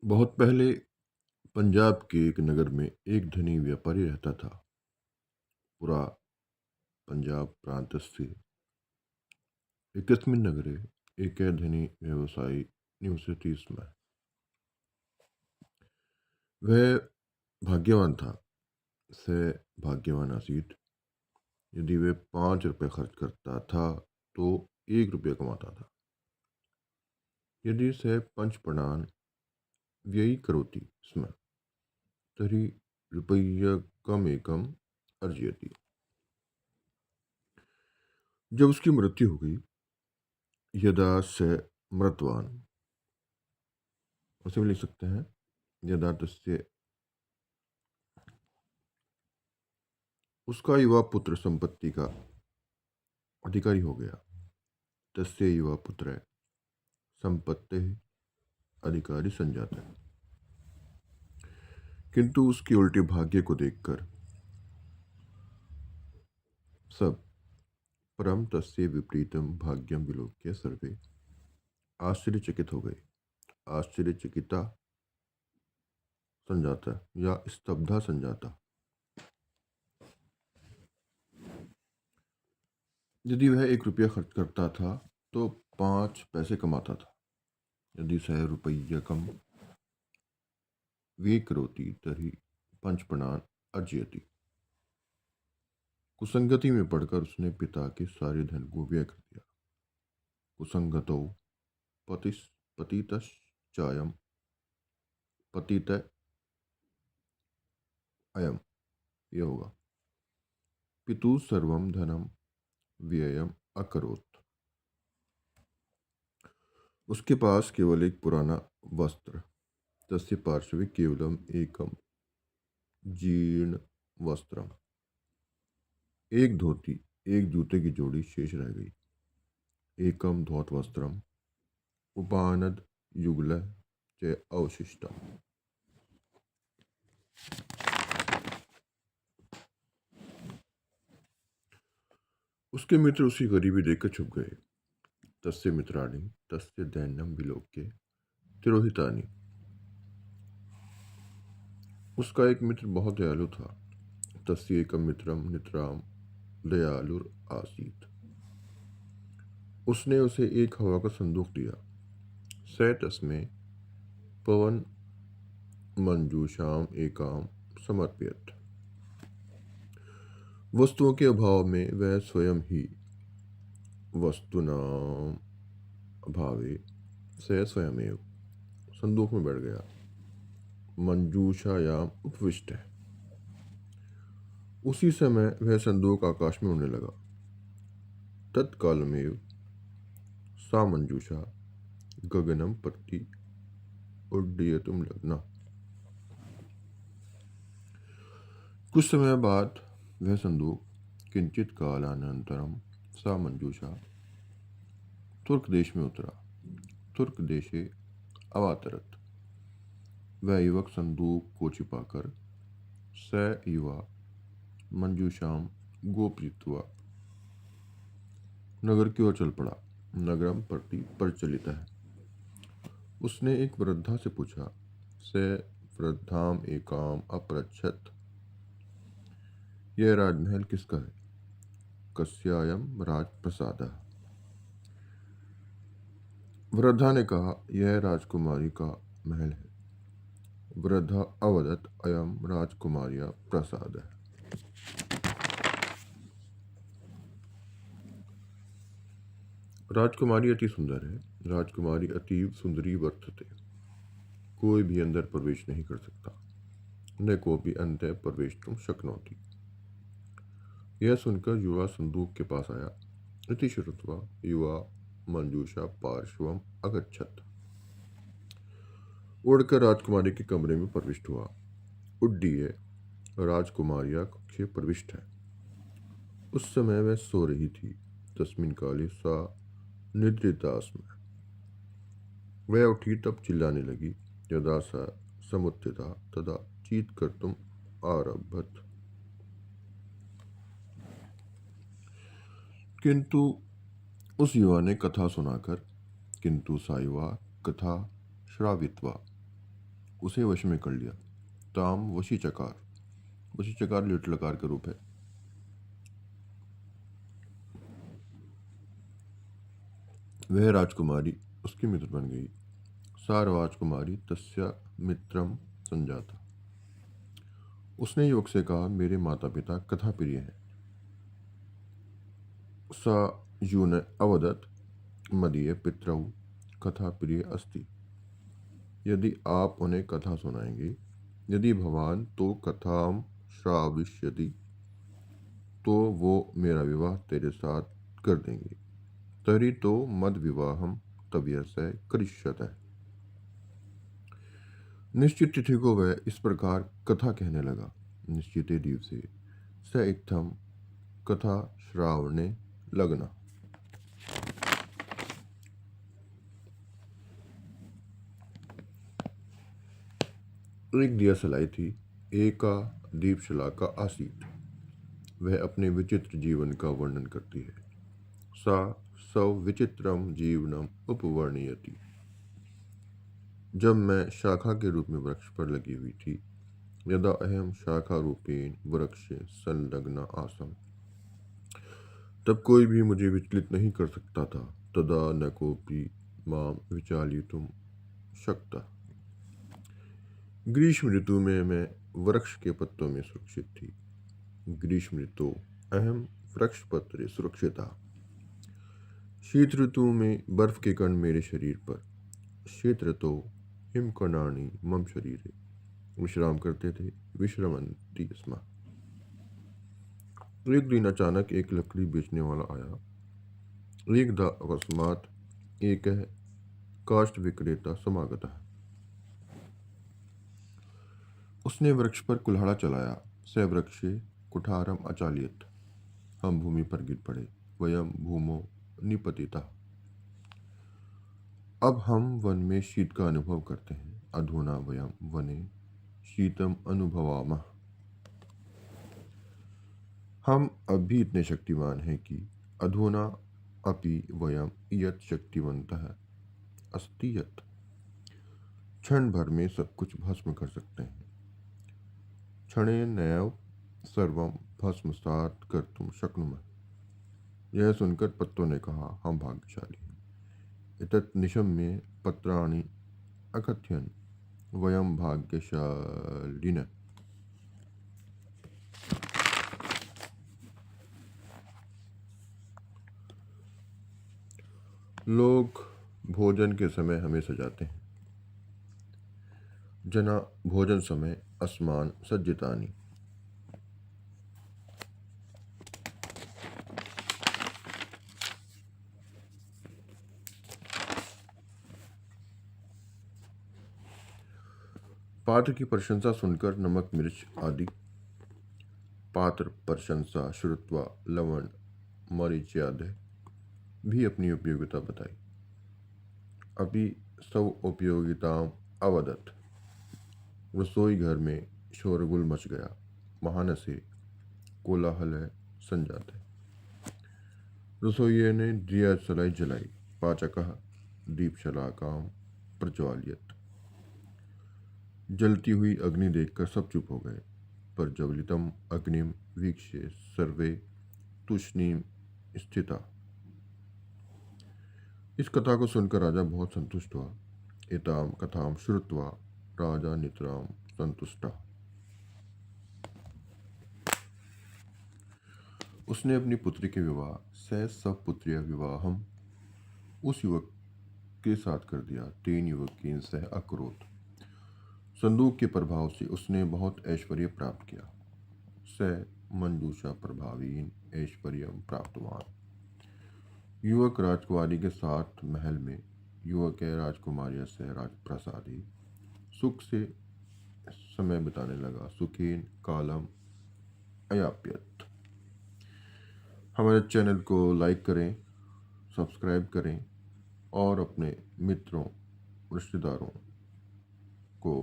बहुत पहले पंजाब के एक नगर में एक धनी व्यापारी रहता था। पुरा पंजाब प्रान्तस्य एकस्मिन् नगरे एके धनी व्यवसायी निवसति स्म। वह भाग्यवान था। सः भाग्यवान आसीत्। यदि वह 5 रुपये खर्च करता था तो 1 रुपया कमाता था। यदि सः पञ्चपणान् व्ययीकरोति स्म तर्हि रूप्यकमेकम् अर्जयति। जब उसकी मृत्यु हो गई, यदा सः मृतवान्, उसे भी लिख सकते हैं, यदा तस्य उसका युवा पुत्र संपत्ति का अधिकारी हो गया। तस्य युवा पुत्र संपत्ति अधिकारी संजाता है। किंतु उसके उल्टे भाग्य को देखकर सब परम तस्य विपरीतम भाग्यम विलोक्य सर्वे आश्चर्यचकित हो गए। आश्चर्यचकिता संजाता या स्तब्धा संजाता। यदि वह 1 रुपया खर्च करता था तो 5 पैसे कमाता था। यदि सः रूप्यकं व्ययीकरोति तर्हि पञ्चपणान् अर्जयति। कुसंगति में पड़कर उसने पिता के सारे धन को व्यय कर दिया। कुसंगतौ पतितश्चायं पतित अयम, ये होगा। पितु सर्वं धनम व्ययम अकरोत्। उसके पास केवल एक पुराना वस्त्र, तस्य पार्श्वे केवलम एकम जीर्ण वस्त्रम, एक धोती, एक जूते की जोड़ी शेष रह गई। एकम धौत वस्त्रम उपानद युगल च अवशिष्टम। उसके मित्र उसकी गरीबी देखकर छुप गए। तस्य मित्राणि तस्य दैन्यम विलोक्य तिरोहितानि। उसका एक मित्र बहुत दयालु था। तस्य एकम मित्रम नितराम दयालुर आसीत। उसने उसे एक हवा का संदूक दिया। सः तस्मै पवन मंजूषाम एकाम समर्पयत। वस्तुओं के अभाव में वह स्वयं ही वस्तुनाम अभावे सः स्वयमेव संदूक में बैठ गया। मंजूषायाम उपविष्ट है। उसी समय वह संदूक आकाश में उड़ने लगा। तत्कालमेव सा मंजूषा गगनम प्रति उड्डयितुम लग्ना। कुछ समय बाद वह संदूक किंचित कालानंतरम सा मंजूषा तुर्क देश में उतरा। तुर्क देशे अवातरत। वह युवक संदूक को छिपाकर स युवा मंजूषाम गोपयित्वा नगर की ओर चल पड़ा। नगरम प्रति प्रचलित है। उसने एक वृद्धा से पूछा। स वृद्धाम एकाम अपृच्छत। यह राजमहल किसका है? कस्यायम राजप्रसादः। वृद्धा ने कहा, यह राजकुमारी का महल है। वृद्धा अवदत, अयम राजकुमार्या प्रसाद है। राजकुमारी अति सुंदर है। राजकुमारी अतीव सुंदरी वर्तते। कोई भी अंदर प्रवेश नहीं कर सकता। न कोपि अंतः प्रवेष्टुम शक्नोति। यह सुनकर युवा संदूक के पास आया। इति श्रुत्वा युवा मंजूषा पार्श्वम अगच्छत। उड़कर राजकुमारी के कमरे में प्रविष्ट हुआ। उड्डीय राजकुमारिया कक्षे प्रविष्ट है। उस समय वह सो रही थी। तस्मिन् काले सा निद्रिता स्म। वह उठी तब चिल्लाने लगी। यदा सा समुत्थिता तदा चीत कर्तुम आरभत। किंतु उस युवा ने कथा सुनाकर, किंतु सा युवा कथा श्रावित्वा उसे वश में कर लिया। ताम वशी चकार, वशी चकार लिट लकार का रूप है। वह राजकुमारी उसकी मित्र बन गई। सा राजकुमारी तस्या मित्रम संजाता। उसने युवक से कहा, मेरे माता पिता कथा प्रिय हैं। सा यून अवदत मदीय पितरौ कथा प्रिय अस्ति। यदि आप उन्हें कथा सुनाएंगे, यदि भवान तो कथाम श्राविष्यति, तो वो मेरा विवाह तेरे साथ कर देंगे। तरी तो मद विवाहम तव्यस्य करिष्यतः। निश्चित तिथि को वह इस प्रकार कथा कहने लगा। निश्चिते दिवसे स इत्थम कथा श्रावणे लगना। एक दिया सलाई थी, एका दीपशिला का आसीत। वह अपने विचित्र जीवन का वर्णन करती है। सा सव विचित्रम जीवनम उपवर्णयति। जब मैं शाखा के रूप में वृक्ष पर लगी हुई थी, यदा अहम शाखा रूपेण वृक्षे संलग्न आसम, तब कोई भी मुझे विचलित नहीं कर सकता था। तदा न कोपि माम विचालितुम शक्ता। ग्रीष्म ऋतु में मैं वृक्ष के पत्तों में सुरक्षित थी। ग्रीष्म ऋतु अहम वृक्ष पत्रे सुरक्षिता। शीत ऋतु में बर्फ के कण मेरे शरीर पर। शीत ऋतु हिमकणानि मम शरीरे विश्राम करते थे, विश्रमंती स्म। एक दिन अचानक एक लकड़ी बेचने वाला आया। एकदा अकस्मात एक काष्ठ विक्रेता समागतः। उसने वृक्ष पर कुल्हाड़ा चलाया। स वृक्षे कुठारम अचालियत। हम भूमि पर गिर पड़े। वयम भूमो निपतिता। अब हम वन में शीत का अनुभव करते हैं। अधुना वयम वने शीतम अनुभवामः। हम अब भी इतने शक्तिमान हैं कि अधुना अपि वयम इयत शक्तिवन्तः अस्ति यत्। क्षण भर में सब कुछ भस्म कर सकते हैं। क्षणेनैव सर्वं भस्मसात् कर्तुं शक्नुमः। यह सुनकर पत्तों ने कहा, हम भाग्यशाली हैं। एतत् निशम्य पत्राणि अकथयन् वयं भाग्यशालिनः। लोग भोजन के समय हमें सजाते हैं। जना भोजन समय अस्मान सज्जितानि। पात्र की प्रशंसा सुनकर नमक मिर्च आदि। पात्र प्रशंसा श्रुत्वा लवण मरीच्यादि भी अपनी उपयोगिता बताई। अभी सब उपयोगिताम अवदत। रसोई घर में शोरगुल मच गया। महानसे कोलाहल संजाते। रसोइये ने दिया सलाई जलाई। पाचकः दीपशलाकाम प्रज्वाल्यत। जलती हुई अग्नि देखकर सब चुप हो गए। पर ज्वलितम अग्निम वीक्ष्य सर्वे तुष्णीम स्थिता। इस कथा को सुनकर राजा बहुत संतुष्ट हुआ। एताम कथाम श्रुत्वा राजा नितराम संतुष्टा। उसने अपनी पुत्री के विवाह सह सब पुत्रिय विवाहम उस युवक के साथ कर दिया। 3 युवक सह अक्रोत। संदूक के प्रभाव से उसने बहुत ऐश्वर्य प्राप्त किया। स मंजूषा प्रभावीन ऐश्वर्यम प्राप्तवान। युवक राजकुमारी के साथ महल में, युवक राजकुमारी से राजप्रसादी सुख से समय बिताने लगा। सुखीन कालम अयाप्यत। हमारे चैनल को लाइक करें, सब्सक्राइब करें और अपने मित्रों, रिश्तेदारों को